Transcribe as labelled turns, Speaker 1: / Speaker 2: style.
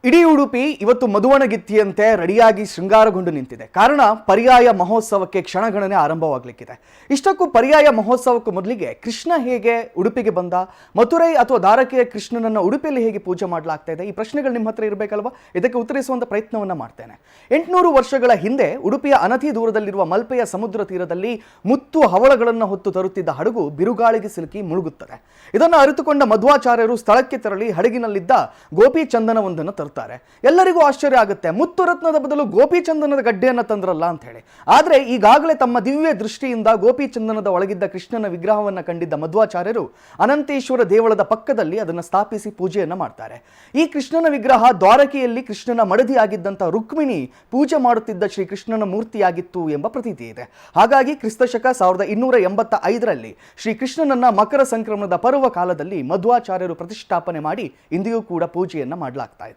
Speaker 1: ಇಡೀ ಉಡುಪಿ ಇವತ್ತು ಮಧುವಣಗಿತ್ತಿಯಂತೆ ರೆಡಿಯಾಗಿ ಶೃಂಗಾರಗೊಂಡು ನಿಂತಿದೆ. ಕಾರಣ ಪರ್ಯಾಯ ಮಹೋತ್ಸವಕ್ಕೆ ಕ್ಷಣಗಣನೆ ಆರಂಭವಾಗಲಿಕ್ಕಿದೆ. ಇಷ್ಟಕ್ಕೂ ಪರ್ಯಾಯ ಮಹೋತ್ಸವಕ್ಕೂ ಮೊದಲಿಗೆ ಕೃಷ್ಣ ಹೇಗೆ ಉಡುಪಿಗೆ ಬಂದ, ಮಥುರೈ ಅಥವಾ ದ್ವಾರಕೆಯ ಕೃಷ್ಣನನ್ನು ಉಡುಪಿಯಲ್ಲಿ ಹೇಗೆ ಪೂಜೆ ಮಾಡಲಾಗ್ತಾ ಇದೆ, ಈ ಪ್ರಶ್ನೆಗಳು ನಿಮ್ಮ ಹತ್ರ ಇರಬೇಕಲ್ವಾ? ಇದಕ್ಕೆ ಉತ್ತರಿಸುವಂಥ ಪ್ರಯತ್ನವನ್ನು ಮಾಡ್ತೇನೆ. 800 ವರ್ಷಗಳ ಹಿಂದೆ ಉಡುಪಿಯ ಅನತಿ ದೂರದಲ್ಲಿರುವ ಮಲ್ಪೆಯ ಸಮುದ್ರ ತೀರದಲ್ಲಿ ಮುತ್ತು ಹವಳಗಳನ್ನು ಹೊತ್ತು ತರುತ್ತಿದ್ದ ಹಡಗು ಬಿರುಗಾಳಿಗೆ ಸಿಲುಕಿ ಮುಳುಗುತ್ತದೆ. ಇದನ್ನು ಅರಿತುಕೊಂಡ ಮಧ್ವಾಚಾರ್ಯರು ಸ್ಥಳಕ್ಕೆ ತೆರಳಿ ಹಡಗಿನಲ್ಲಿದ್ದ ಗೋಪಿಚಂದನವೊಂದನ್ನು ತರುತ್ತಾರೆ. ಎಲ್ಲರಿಗೂ ಆಶ್ಚರ್ಯ ಆಗುತ್ತೆ, ಮುತ್ತು ರತ್ನದ ಬದಲು ಗೋಪಿಚಂದನದ ಗಡ್ಡೆಯನ್ನು ತಂದ್ರಲ್ಲ ಅಂತ ಹೇಳಿ. ಆದರೆ ಈಗಾಗಲೇ ತಮ್ಮ ದಿವ್ಯ ದೃಷ್ಟಿಯಿಂದ ಗೋಪಿಚಂದನದ ಒಳಗಿದ್ದ ಕೃಷ್ಣನ ವಿಗ್ರಹವನ್ನು ಕಂಡಿದ್ದ ಮಧ್ವಾಚಾರ್ಯರು ಅನಂತೇಶ್ವರ ದೇವಳದ ಪಕ್ಕದಲ್ಲಿ ಅದನ್ನು ಸ್ಥಾಪಿಸಿ ಪೂಜೆಯನ್ನು ಮಾಡ್ತಾರೆ. ಈ ಕೃಷ್ಣನ ವಿಗ್ರಹ ದ್ವಾರಕೆಯಲ್ಲಿ ಕೃಷ್ಣನ ಮಡದಿಯಾಗಿದ್ದಂಥ ರುಕ್ಮಿಣಿ ಪೂಜೆ ಮಾಡುತ್ತಿದ್ದ ಶ್ರೀ ಕೃಷ್ಣನ ಮೂರ್ತಿಯಾಗಿತ್ತು ಎಂಬ ಪ್ರತೀತಿ ಇದೆ. ಹಾಗಾಗಿ ಕ್ರಿಸ್ತಶಕ 1285ರಲ್ಲಿ ಶ್ರೀ ಕೃಷ್ಣನನ್ನ ಮಕರ ಸಂಕ್ರಮಣದ ಪರ್ವ ಕಾಲದಲ್ಲಿ ಮಧ್ವಾಚಾರ್ಯರು ಪ್ರತಿಷ್ಠಾಪನೆ ಮಾಡಿ ಇಂದಿಗೂ ಕೂಡ ಪೂಜೆಯನ್ನು ಮಾಡಲಾಗ್ತಾ ಇದೆ.